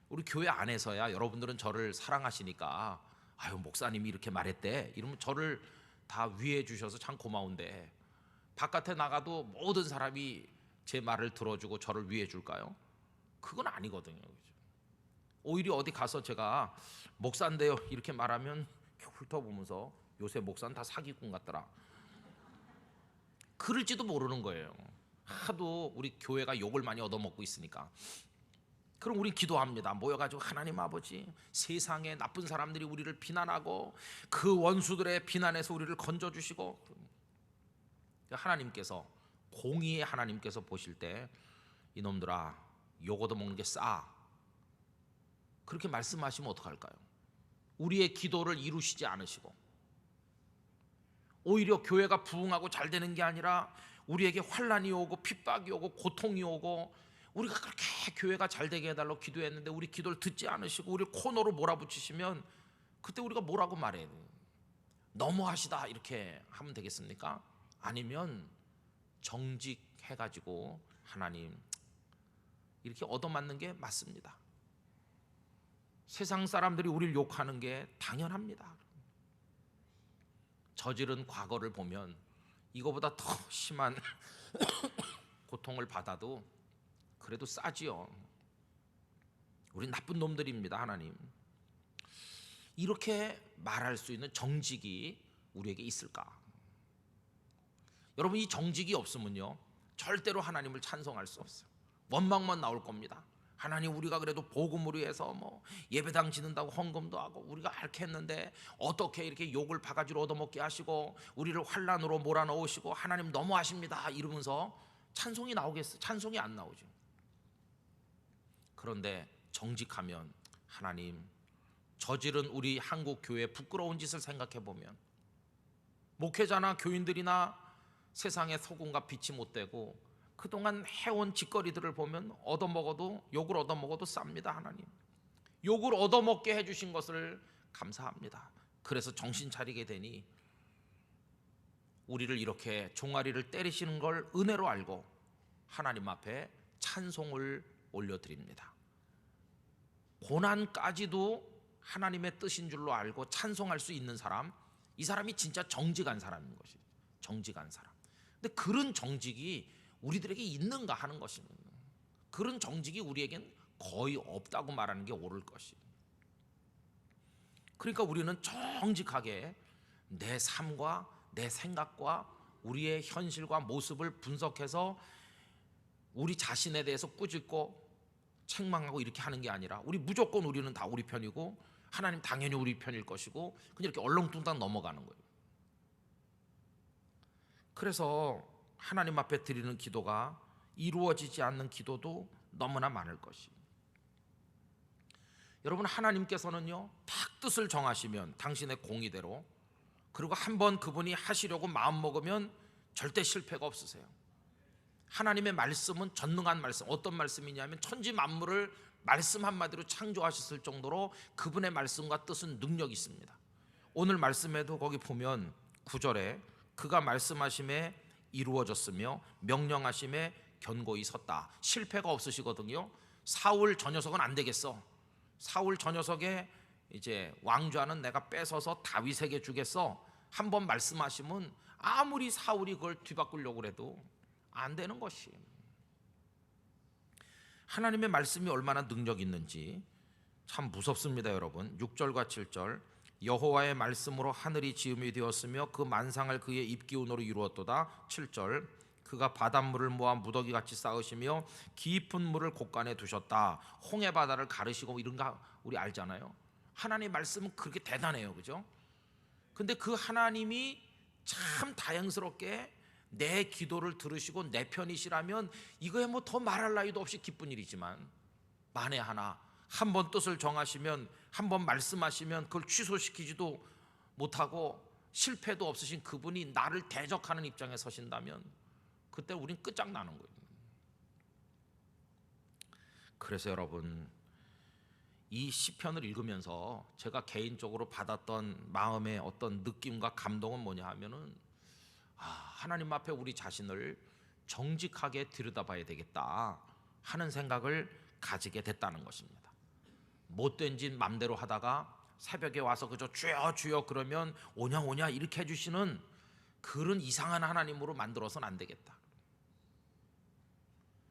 [SPEAKER 1] 우리 교회 안에서야 여러분들은 저를 사랑하시니까 아유 목사님이 이렇게 말했대 이러면 저를 다 위해 주셔서 참 고마운데, 바깥에 나가도 모든 사람이 제 말을 들어주고 저를 위해 줄까요? 그건 아니거든요. 오히려 어디 가서 제가 목사인데요 이렇게 말하면 훑어보면서 요새 목사는 다 사기꾼 같더라, 그럴지도 모르는 거예요. 하도 우리 교회가 욕을 많이 얻어먹고 있으니까. 그럼 우리 기도합니다. 모여가지고 하나님 아버지, 세상에 나쁜 사람들이 우리를 비난하고 그 원수들의 비난에서 우리를 건져주시고, 하나님께서, 공의의 하나님께서 보실 때 이놈들아 욕 얻어먹는 게 싸, 그렇게 말씀하시면 어떡할까요? 우리의 기도를 이루시지 않으시고 오히려 교회가 부흥하고 잘 되는 게 아니라 우리에게 환난이 오고 핍박이 오고 고통이 오고, 우리가 그렇게 교회가 잘 되게 해달라고 기도했는데 우리 기도를 듣지 않으시고 우리를 코너로 몰아붙이시면 그때 우리가 뭐라고 말해야 돼요? 너무하시다 이렇게 하면 되겠습니까? 아니면 정직해가지고 하나님 이렇게 얻어맞는 게 맞습니다. 세상 사람들이 우리를 욕하는 게 당연합니다. 저지른 과거를 보면 이거보다 더 심한 고통을 받아도 그래도 싸지요. 우린 나쁜 놈들입니다. 하나님, 이렇게 말할 수 있는 정직이 우리에게 있을까? 여러분, 이 정직이 없으면요 절대로 하나님을 찬송할 수 없어요. 원망만 나올 겁니다. 하나님, 우리가 그래도 복음을 위해서 뭐 예배당 지는다고 헌금도 하고 우리가 이렇게 했는데 어떻게 이렇게 욕을 바가지로 얻어먹게 하시고 우리를 환난으로 몰아넣으시고 하나님 너무하십니다 이러면서 찬송이 나오겠어요? 찬송이 안 나오죠. 그런데 정직하면 하나님, 저지른 우리 한국 교회의 부끄러운 짓을 생각해 보면 목회자나 교인들이나 세상에 소금과 빛이 못 되고 그동안 해온 짓거리들을 보면 얻어먹어도, 욕을 얻어먹어도 쌉니다. 하나님, 욕을 얻어먹게 해주신 것을 감사합니다. 그래서 정신 차리게 되니 우리를 이렇게 종아리를 때리시는 걸 은혜로 알고 하나님 앞에 찬송을 올려드립니다. 고난까지도 하나님의 뜻인 줄로 알고 찬송할 수 있는 사람, 이 사람이 진짜 정직한 사람인 것이죠. 정직한 사람. 근데 그런 정직이 우리들에게 있는가 하는 것입니다. 그런 정직이 우리에겐 거의 없다고 말하는 게 옳을 것이에요. 그러니까 우리는 정직하게 내 삶과 내 생각과 우리의 현실과 모습을 분석해서 우리 자신에 대해서 꾸짖고 책망하고 이렇게 하는 게 아니라 무조건 우리는 다 우리 편이고 하나님 당연히 우리 편일 것이고 그냥 이렇게 얼렁뚱땅 넘어가는 거예요. 그래서 하나님 앞에 드리는 기도가 이루어지지 않는 기도도 너무나 많을 것이에요. 여러분, 하나님께서는요 딱 뜻을 정하시면 당신의 공의대로, 그리고 한번 그분이 하시려고 마음먹으면 절대 실패가 없으세요. 하나님의 말씀은 전능한 말씀. 어떤 말씀이냐면 천지 만물을 말씀 한마디로 창조하셨을 정도로 그분의 말씀과 뜻은 능력이 있습니다. 오늘 말씀에도 거기 보면 9절에 그가 말씀하심에 이루어졌으며 명령하심에 견고히 섰다. 실패가 없으시거든요. 사울 저 녀석은 안 되겠어. 사울 저 녀석의 이제 왕좌는 내가 뺏어서 다윗에게 주겠어 한번 말씀하시면 아무리 사울이 그걸 뒤바꾸려고 해도 안 되는 것이. 하나님의 말씀이 얼마나 능력 있는지 참 무섭습니다, 여러분. 6절과 7절. 여호와의 말씀으로 하늘이 지음이 되었으며 그 만상을 그의 입기운으로 이루었도다. 7절. 그가 바닷물을 모아 무더기같이 쌓으시며 깊은 물을 곳간에 두셨다. 홍해 바다를 가르시고 이런 거 우리 알잖아요. 하나님의 말씀은 그렇게 대단해요, 그죠? 근데 그 하나님이 참 다행스럽게 내 기도를 들으시고 내 편이시라면 이거에 뭐 더 말할 나위도 없이 기쁜 일이지만, 만에 하나 한 번 뜻을 정하시면, 한 번 말씀하시면 그걸 취소시키지도 못하고 실패도 없으신 그분이 나를 대적하는 입장에 서신다면 그때 우린 끝장나는 거예요. 그래서 여러분, 이 시편을 읽으면서 제가 개인적으로 받았던 마음의 어떤 느낌과 감동은 뭐냐 하면은, 하나님 앞에 우리 자신을 정직하게 들여다봐야 되겠다 하는 생각을 가지게 됐다는 것입니다. 못된 짓 맘대로 하다가 새벽에 와서 그저 주여 주여 그러면 오냐 오냐 이렇게 해주시는 그런 이상한 하나님으로 만들어서는 안 되겠다.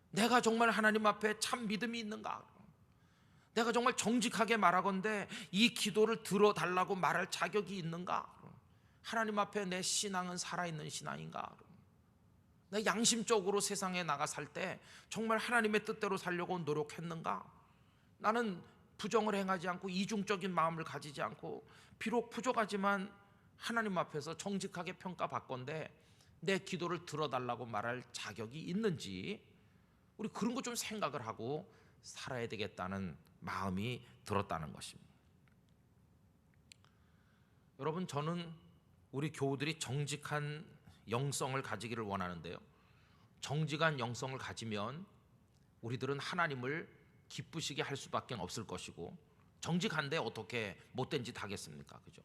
[SPEAKER 1] 내가 정말 하나님 앞에 참 믿음이 있는가? 내가 정말 정직하게 말하건대 이 기도를 들어달라고 말할 자격이 있는가? 하나님 앞에 내 신앙은 살아있는 신앙인가? 내가 양심적으로 세상에 나가 살 때 정말 하나님의 뜻대로 살려고 노력했는가? 나는 부정을 행하지 않고 이중적인 마음을 가지지 않고 비록 부족하지만 하나님 앞에서 정직하게 평가받건대 내 기도를 들어달라고 말할 자격이 있는지, 우리 그런 거 좀 생각을 하고 살아야 되겠다는 마음이 들었다는 것입니다. 여러분, 저는 우리 교우들이 정직한 영성을 가지기를 원하는데요, 정직한 영성을 가지면 우리들은 하나님을 기쁘시게 할 수밖에 없을 것이고, 정직한데 어떻게 못된 짓 하겠습니까? 그죠?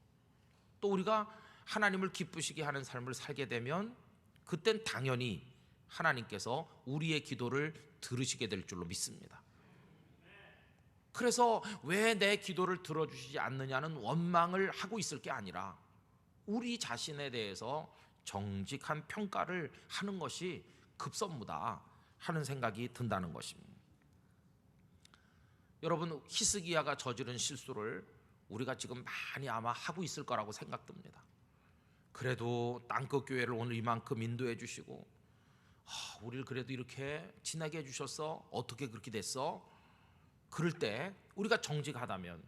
[SPEAKER 1] 또 우리가 하나님을 기쁘시게 하는 삶을 살게 되면 그땐 당연히 하나님께서 우리의 기도를 들으시게 될 줄로 믿습니다. 그래서 왜 내 기도를 들어주시지 않느냐는 원망을 하고 있을 게 아니라 우리 자신에 대해서 정직한 평가를 하는 것이 급선무다 하는 생각이 든다는 것입니다. 여러분, 히스기야가 저지른 실수를 우리가 지금 많이 아마 하고 있을 거라고 생각됩니다. 그래도 땅끝 교회를 오늘 이만큼 인도해 주시고, 우리를 그래도 이렇게 지나게 해주셔서 어떻게 그렇게 됐어? 그럴 때 우리가 정직하다면,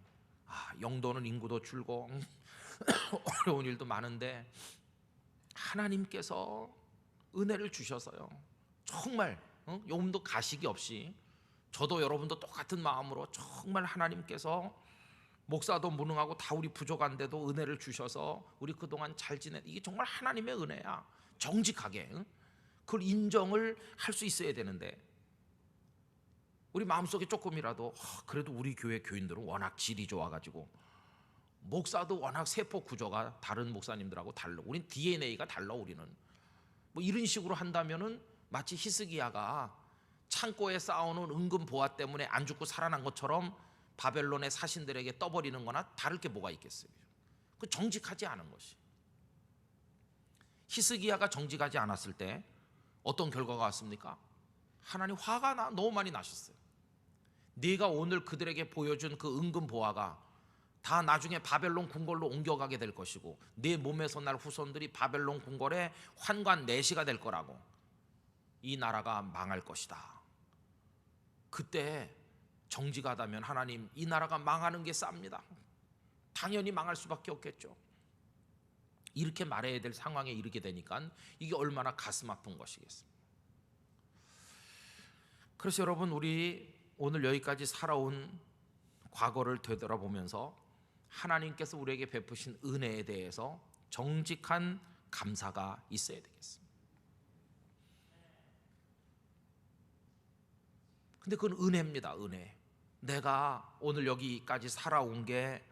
[SPEAKER 1] 영도는 인구도 줄고 어려운 일도 많은데 하나님께서 은혜를 주셔서요, 정말 요금도 가식이 없이, 저도 여러분도 똑같은 마음으로 정말 하나님께서 목사도 무능하고 다 우리 부족한데도 은혜를 주셔서 우리 그동안 잘 이게 정말 하나님의 은혜야. 정직하게 그걸 인정을 할 수 있어야 되는데, 우리 마음속에 조금이라도 그래도 우리 교회 교인들은 워낙 질이 좋아가지고 목사도 워낙 세포 구조가 다른 목사님들하고 달라, 우린 DNA가 달라, 우리는 뭐 이런 식으로 한다면은 마치 히스기야가 창고에 쌓아놓은 은금 보화 때문에 안 죽고 살아난 것처럼 바벨론의 사신들에게 떠버리는 거나 다를 게 뭐가 있겠어요? 그 정직하지 않은 것이. 히스기야가 정직하지 않았을 때 어떤 결과가 왔습니까? 하나님 화가 너무 많이 나셨어요. 네가 오늘 그들에게 보여준 그 은금 보화가 다 나중에 바벨론 궁궐로 옮겨가게 될 것이고 네 몸에서 날 후손들이 바벨론 궁궐의 환관 내시가 될 거라고, 이 나라가 망할 것이다. 그때 정직하다면 하나님, 이 나라가 망하는 게 쌉니다. 당연히 망할 수밖에 없겠죠. 이렇게 말해야 될 상황에 이르게 되니까 이게 얼마나 가슴 아픈 것이겠습니까? 그래서 여러분, 우리 오늘 여기까지 살아온 과거를 되돌아보면서 하나님께서 우리에게 베푸신 은혜에 대해서 정직한 감사가 있어야 되겠습니다. 근데 그건 은혜입니다, 은혜. 내가 오늘 여기까지 살아온 게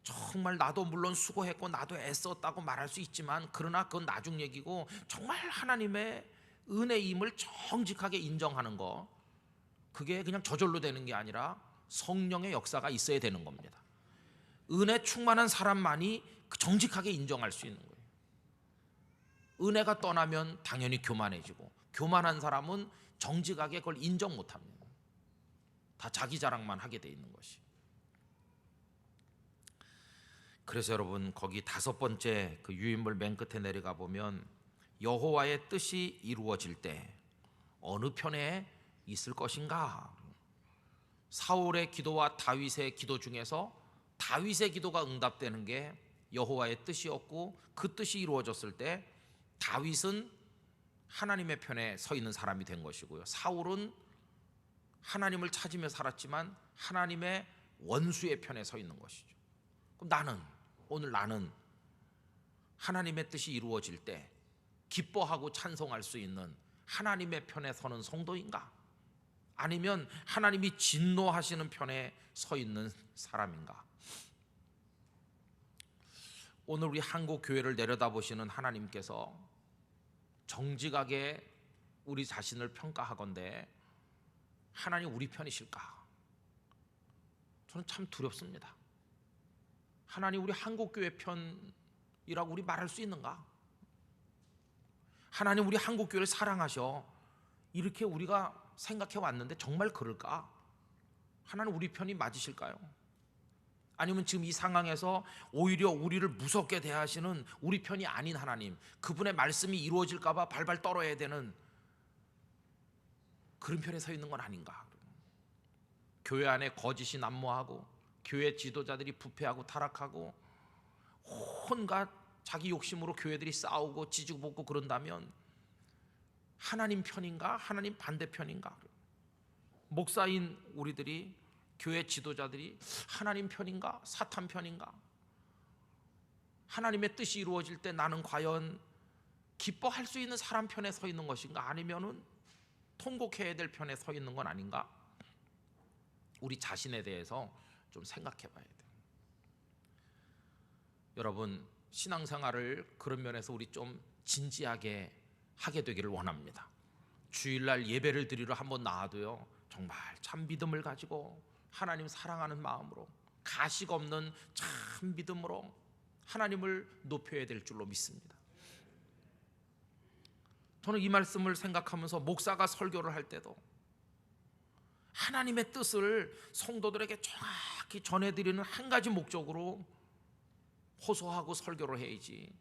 [SPEAKER 1] 정말 나도 물론 수고했고 나도 애썼다고 말할 수 있지만, 그러나 그건 나중 얘기고 정말 하나님의 은혜임을 정직하게 인정하는 거, 그게 그냥 저절로 되는 게 아니라 성령의 역사가 있어야 되는 겁니다. 은혜 충만한 사람만이 정직하게 인정할 수 있는 거예요. 은혜가 떠나면 당연히 교만해지고, 교만한 사람은 정직하게 그걸 인정 못합니다. 다 자기 자랑만 하게 돼 있는 것이. 그래서 여러분, 거기 5번째 그 유인물 맨 끝에 내려가 보면 여호와의 뜻이 이루어질 때 어느 편에 있을 것인가? 사울의 기도와 다윗의 기도 중에서 다윗의 기도가 응답되는 게 여호와의 뜻이었고, 그 뜻이 이루어졌을 때 다윗은 하나님의 편에 서 있는 사람이 된 것이고요, 사울은 하나님을 찾으며 살았지만 하나님의 원수의 편에 서 있는 것이죠. 그럼 오늘 나는 하나님의 뜻이 이루어질 때 기뻐하고 찬송할 수 있는 하나님의 편에 서는 성도인가? 아니면 하나님이 진노하시는 편에 서 있는 사람인가? 오늘 우리 한국 교회를 내려다보시는 하나님께서 정직하게 우리 자신을 평가하건대 하나님 우리 편이실까? 저는 참 두렵습니다. 하나님 우리 한국교회 편이라고 우리 말할 수 있는가? 하나님 우리 한국교회를 사랑하셔, 이렇게 우리가 생각해 왔는데 정말 그럴까? 하나님 우리 편이 맞으실까요? 아니면 지금 이 상황에서 오히려 우리를 무섭게 대하시는 우리 편이 아닌 하나님, 그분의 말씀이 이루어질까 봐 발발 떨어야 되는 그런 편에 서 있는 건 아닌가? 교회 안에 거짓이 난무하고 교회 지도자들이 부패하고 타락하고 온갖 자기 욕심으로 교회들이 싸우고 지지고 볶고 그런다면 하나님 편인가? 하나님 반대편인가? 목사인 우리들이, 교회 지도자들이 하나님 편인가? 사탄 편인가? 하나님의 뜻이 이루어질 때 나는 과연 기뻐할 수 있는 사람 편에 서 있는 것인가? 아니면은 통곡해야 될 편에 서 있는 건 아닌가? 우리 자신에 대해서 좀 생각해 봐야 돼요. 여러분, 신앙생활을 그런 면에서 우리 좀 진지하게 하게 되기를 원합니다. 주일날 예배를 드리러 한번 나와도요, 정말 참 믿음을 가지고 하나님 사랑하는 마음으로, 가식 없는 참 믿음으로 하나님을 높여야 될 줄로 믿습니다. 저는 이 말씀을 생각하면서 목사가 설교를 할 때도 하나님의 뜻을 성도들에게 정확히 전해드리는 한 가지 목적으로 호소하고 설교를 해야지,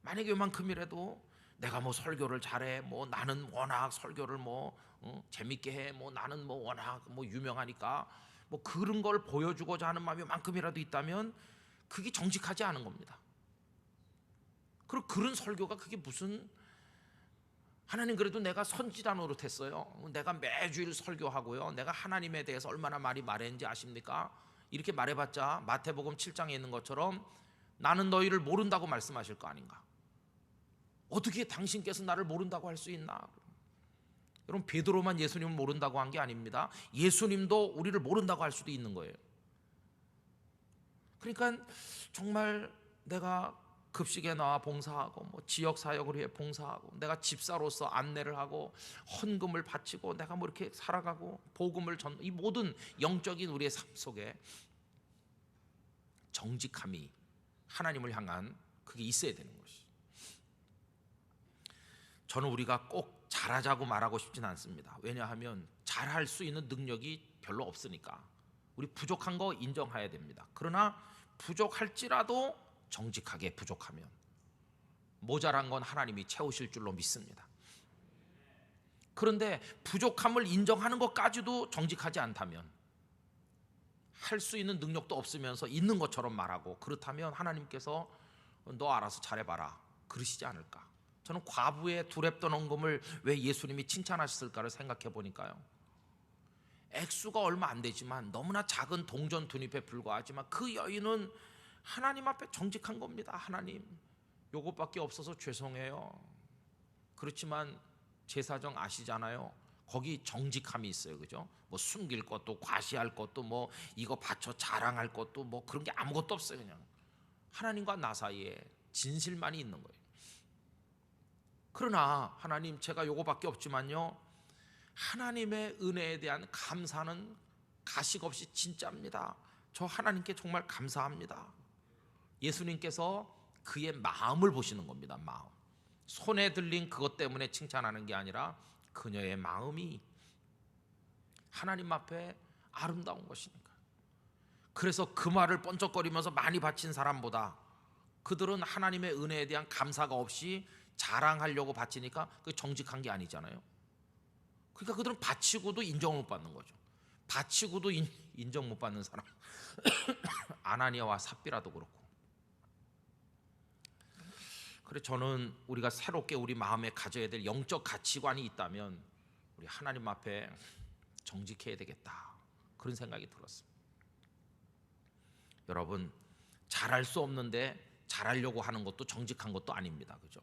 [SPEAKER 1] 만약에 요만큼이라도 내가 뭐 설교를 잘해, 뭐 나는 워낙 설교를 재밌게 해, 뭐 나는 뭐 워낙 뭐 유명하니까 뭐 그런 걸 보여주고자 하는 마음이 요만큼이라도 있다면 그게 정직하지 않은 겁니다. 그리고 그런 설교가 그게 무슨, 하나님 그래도 내가 선지자 노릇했어요, 내가 매주일 설교하고요, 내가 하나님에 대해서 얼마나 많이 말했는지 아십니까? 이렇게 말해봤자 마태복음 7장에 있는 것처럼 나는 너희를 모른다고 말씀하실 거 아닌가? 어떻게 당신께서 나를 모른다고 할 수 있나? 여러분, 베드로만 예수님을 모른다고 한 게 아닙니다. 예수님도 우리를 모른다고 할 수도 있는 거예요. 그러니까 정말 내가 급식에 나와 봉사하고 뭐 지역 사역을 위해 봉사하고 내가 집사로서 안내를 하고 헌금을 바치고 내가 뭐 이렇게 살아가고 복음을 이 모든 영적인 우리의 삶 속에 정직함이 하나님을 향한 그게 있어야 되는 것이. 저는 우리가 꼭 잘하자고 말하고 싶진 않습니다. 왜냐하면 잘할 수 있는 능력이 별로 없으니까 우리 부족한 거 인정해야 됩니다. 그러나 부족할지라도 정직하게 부족하면 모자란 건 하나님이 채우실 줄로 믿습니다. 그런데 부족함을 인정하는 것까지도 정직하지 않다면, 할 수 있는 능력도 없으면서 있는 것처럼 말하고 그렇다면 하나님께서 너 알아서 잘해봐라 그러시지 않을까? 저는 과부의 두렙돈 헌금을 왜 예수님이 칭찬하셨을까를 생각해 보니까요, 액수가 얼마 안 되지만 너무나 작은 동전 두 잎에 불과하지만 그 여인은 하나님 앞에 정직한 겁니다. 하나님, 요것밖에 없어서 죄송해요. 그렇지만 제사정 아시잖아요. 거기 정직함이 있어요, 그죠? 뭐 숨길 것도, 과시할 것도, 뭐 이거 바쳐 자랑할 것도, 뭐 그런 게 아무것도 없어요. 그냥 하나님과 나 사이에 진실만이 있는 거예요. 그러나 하나님, 제가 요거밖에 없지만요, 하나님의 은혜에 대한 감사는 가식 없이 진짜입니다. 저 하나님께 정말 감사합니다. 예수님께서 그의 마음을 보시는 겁니다. 마음. 손에 들린 그것 때문에 칭찬하는 게 아니라 그녀의 마음이 하나님 앞에 아름다운 것이니까. 그래서 그 말을 번쩍거리면서 많이 바친 사람보다 그들은 하나님의 은혜에 대한 감사가 없이 자랑하려고 바치니까 그게 정직한 게 아니잖아요. 그러니까 그들은 바치고도 인정을 못 받는 거죠. 바치고도 인정 못 받는 사람 아나니아와 삽비라도 그렇고. 그래서 저는 우리가 새롭게 우리 마음에 가져야 될 영적 가치관이 있다면 우리 하나님 앞에 정직해야 되겠다, 그런 생각이 들었습니다. 여러분, 잘할 수 없는데 잘하려고 하는 것도 정직한 것도 아닙니다. 그죠?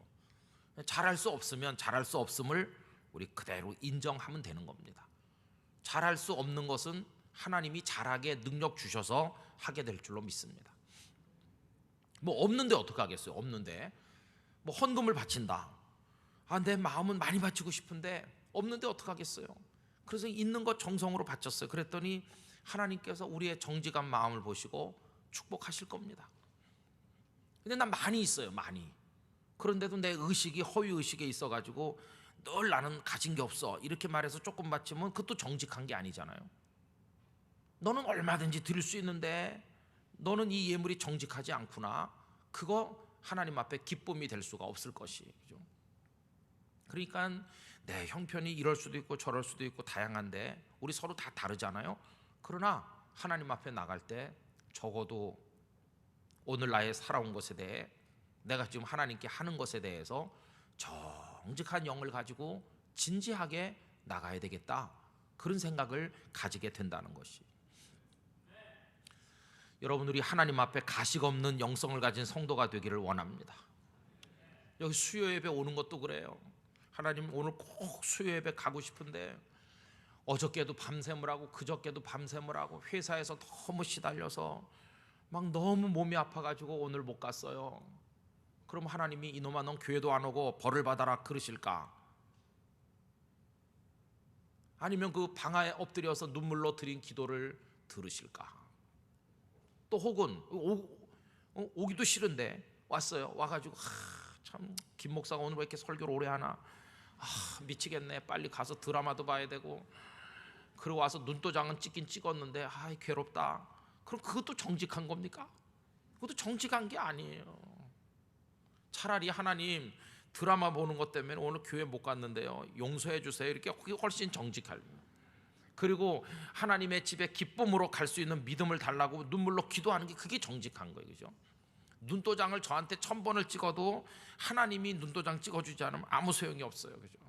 [SPEAKER 1] 잘할 수 없으면 잘할 수 없음을 우리 그대로 인정하면 되는 겁니다. 잘할 수 없는 것은 하나님이 잘하게 능력 주셔서 하게 될 줄로 믿습니다. 뭐 없는데 어떻게 하겠어요? 없는데 뭐 헌금을 바친다. 내 마음은 많이 바치고 싶은데 없는데 어떻게 하겠어요? 그래서 있는 것 정성으로 바쳤어요. 그랬더니 하나님께서 우리의 정직한 마음을 보시고 축복하실 겁니다. 근데 난 많이 있어요, 많이. 그런데도 내 의식이 허위 의식에 있어가지고 늘 나는 가진 게 없어 이렇게 말해서 조금 바치면 그것도 정직한 게 아니잖아요. 너는 얼마든지 드릴 수 있는데 너는 이 예물이 정직하지 않구나. 그거 하나님 앞에 기쁨이 될 수가 없을 것이. 그죠? 그러니까 내 형편이 이럴 수도 있고 저럴 수도 있고 다양한데 우리 서로 다 다르잖아요. 그러나 하나님 앞에 나갈 때 적어도 오늘 나의 살아온 것에 대해, 내가 지금 하나님께 하는 것에 대해서 정직한 영을 가지고 진지하게 나가야 되겠다, 그런 생각을 가지게 된다는 것이. 여러분, 우리 하나님 앞에 가식 없는 영성을 가진 성도가 되기를 원합니다. 여기 수요 예배 오는 것도 그래요. 하나님, 오늘 꼭 수요 예배 가고 싶은데 어저께도 밤샘을 하고 그저께도 밤샘을 하고 회사에서 너무 시달려서 막 너무 몸이 아파가지고 오늘 못 갔어요. 그럼 하나님이 이놈아 넌 교회도 안 오고 벌을 받아라 그러실까? 아니면 그 방아에 엎드려서 눈물로 드린 기도를 들으실까? 또 혹은 오기도 싫은데 왔어요. 와가지고 참 김 목사가 오늘 왜 이렇게 설교를 오래 하나, 미치겠네, 빨리 가서 드라마도 봐야 되고, 그리고 와서 눈도장은 찍긴 찍었는데 괴롭다. 그럼 그것도 정직한 겁니까? 그것도 정직한 게 아니에요. 차라리 하나님, 드라마 보는 것 때문에 오늘 교회 못 갔는데요, 용서해 주세요, 이렇게 그게 훨씬 정직할. 그리고 하나님의 집에 기쁨으로 갈 수 있는 믿음을 달라고 눈물로 기도하는 게 그게 정직한 거예요. 그죠? 눈도장을 저한테 1000번을 찍어도 하나님이 눈도장 찍어주지 않으면 아무 소용이 없어요. 그죠?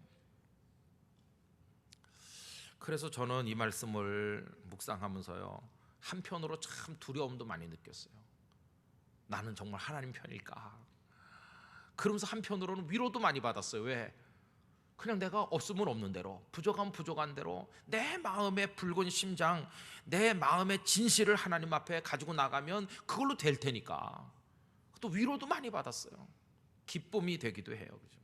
[SPEAKER 1] 그래서 저는 이 말씀을 묵상하면서요, 한편으로 참 두려움도 많이 느꼈어요. 나는 정말 하나님 편일까? 그러면서 한편으로는 위로도 많이 받았어요. 왜? 그냥 내가 없으면 없는 대로, 부족하면 부족한 대로 내 마음의 붉은 심장, 내 마음의 진실을 하나님 앞에 가지고 나가면 그걸로 될 테니까. 또 위로도 많이 받았어요. 기쁨이 되기도 해요. 그죠?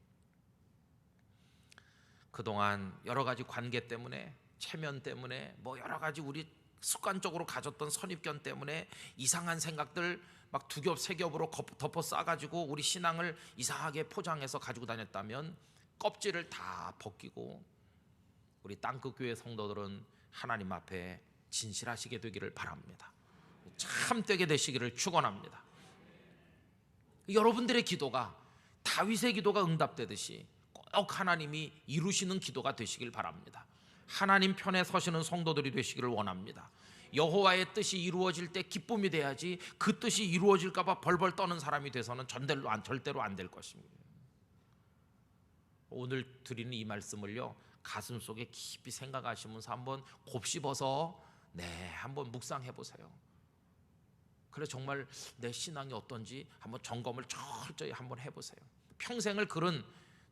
[SPEAKER 1] 그동안 여러 가지 관계 때문에, 체면 때문에, 뭐 여러 가지 우리 습관적으로 가졌던 선입견 때문에 이상한 생각들 막 두 겹 세 겹으로 덮어 싸가지고 우리 신앙을 이상하게 포장해서 가지고 다녔다면 껍질을 다 벗기고 우리 땅끝교회 성도들은 하나님 앞에 진실하시게 되기를 바랍니다. 참되게 되시기를 축원합니다. 여러분들의 기도가 다윗의 기도가 응답되듯이 꼭 하나님이 이루시는 기도가 되시길 바랍니다. 하나님 편에 서시는 성도들이 되시기를 원합니다. 여호와의 뜻이 이루어질 때 기쁨이 돼야지 그 뜻이 이루어질까 봐 벌벌 떠는 사람이 돼서는 절대로 안 될 것입니다. 오늘 드리는 이 말씀을요, 가슴 속에 깊이 생각하시면서 한번 곱씹어서 한번 묵상해 보세요. 그래 정말 내 신앙이 어떤지 한번 점검을 철저히 한번 해보세요. 평생을 그런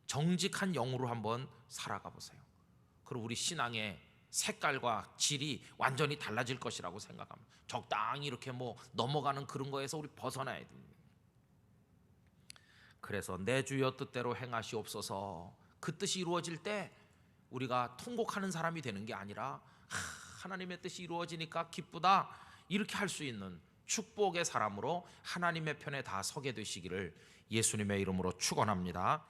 [SPEAKER 1] 정직한 영으로 한번 살아가 보세요. 그리고 우리 신앙의 색깔과 질이 완전히 달라질 것이라고 생각합니다. 적당히 이렇게 뭐 넘어가는 그런 거에서 우리 벗어나야 됩니다. 그래서 내 주여 뜻대로 행하시옵소서, 그 뜻이 이루어질 때 우리가 통곡하는 사람이 되는 게 아니라 하나님의 뜻이 이루어지니까 기쁘다, 이렇게 할 수 있는 축복의 사람으로 하나님의 편에 다 서게 되시기를 예수님의 이름으로 축원합니다.